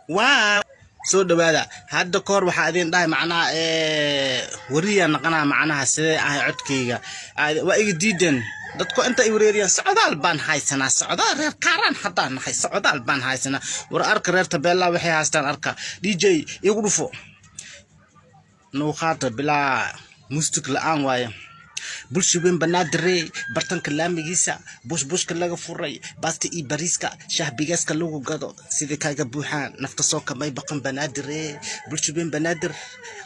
واو soo dhawaada hadda koor waxa idin dhahay macnaha wariya naqana macnaha sidee ah codkayga waa iga diidan dadku inta ay wareeriyaan socdaal baan haysanaa socdaal reer qaran hadda nahay socdaal baan haysanaa war arka reer tabeella waxay haystaan arka DJ igu dhufo noo qaata bilaa mustik la'aan waaye bulshooyin banaadire bartanka laamigiisa bushka laga furay baasta ii bariiska shahbigaska lagu gado sida kaaga buuxaan nafta soo kamay baqan banaadire bulshooyin banaadir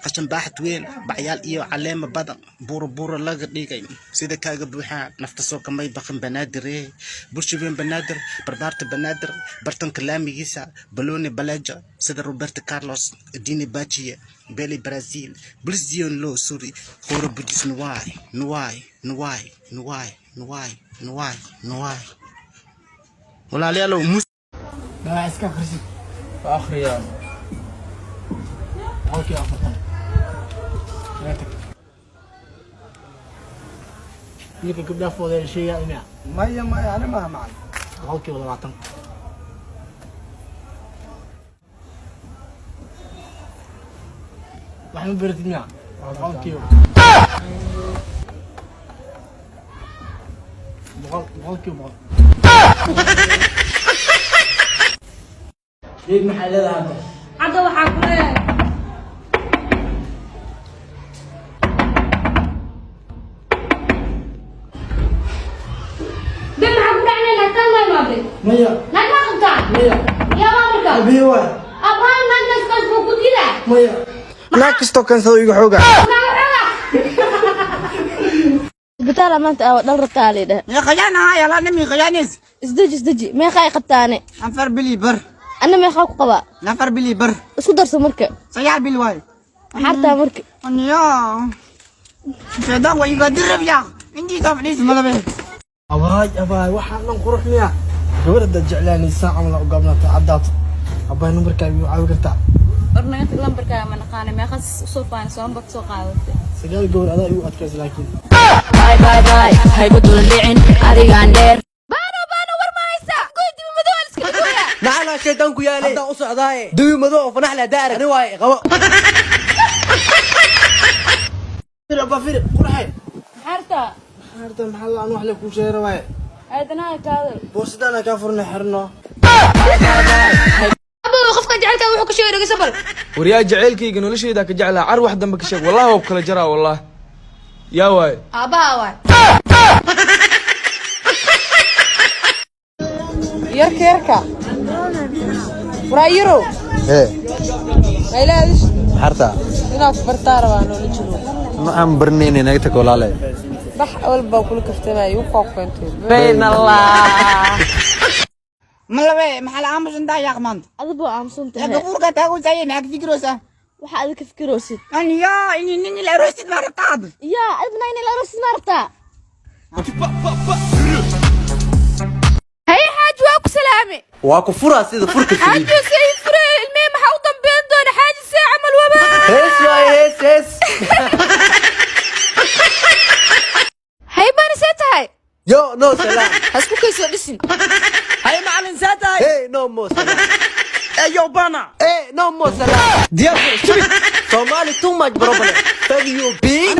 qashan baaxad weyn bacyaal iyo caleema badan buuro laga dhigay sida kaaga buuxaan nafta soo kamay baqan banaadire bulshooyin banaadir barbaarta banaadir bartanka laamigiisa baloni balaja sida Roberto Carlos Dini Bachiye Beli Brazil Brazilian lo suri hore budis نواي ولا ليالو لا اسكا خرسي اخريا اوكي اخرتم يمكن قبل فوق الشيء يعني ما انا ما معي اوكي والله معتم واحد من برد المياه اوكي بغلق ليك محل هذا عدا waxaa ku leeyahay dib maxaa ku dhacnay la tan ma maabay maya la ka qabtaa maya ya marka abiwa abaan ma nasqas ku dila maya la kasto kan soo igu xooga بتاع ما انت دل رتالي ده يا خيانة هاي يلا نمي خيانيز اسدج ما خاي قبتاني نفر بلي بر انا ما خاك قبا نفر بلي بر اسكو درس مركه سيار بلي واي حتى مركه يا شدا ويقدر يا عندي طفليس ما به اباي waxaan dhan qurux miya gabadha jeclaanay saacan la ogaabna taadaato abay numbarkaaga u caawi kartaa ornaga lambarkaaga ma naqaan ma khas soo faan soo bad soo qaadatay sagaal gabadh adaa igu adkays laakiin باي هاي بدون اللعن اديغان دير بانا ورمايسا قلت بمدول اسكت ويا نعم شيطانكو يا لي هدا وصعداي دوي مدو فنح له دار انا واي قبا فير ابا فير قرحي حرتا maxaa aan wax la ku sheero waay ايدنا كادل boosadana ka furna xirno abo qofka jecelka wuxuu ka sheegay sabal وريا جعيلكيga noloshayda ka jeclaa ar wax dambe ka sheeg wallahi oo kala jaraa wallahi يا واي ابا واي يركا ورايرو ايه مايلاش حرتا هنا برتار وانو لجلو نعم برنيني نيتك ولا لا بح اول باكل كفتماي وقوقنتو بين الله ملوي محل عامش انت يا قمنت ادبو امسنت يا قفورك تاغو زي انك فكروسه waxa aad ka fikiroosid ان يا اني لا روست ما رقاد ya adna inay la ras marta hay haaj waa ku salaamay waa ku furaa sida furka haaj say furay ilmee maxaa u dambeyn doona haaj say amal waba hees waay hees hay baan seetahay yo no salam hasku kayso dhisin هاي معلم ساتاي hey no more salam ايو بانا hey no more salam diyaar shibit Somali too much problem thank you big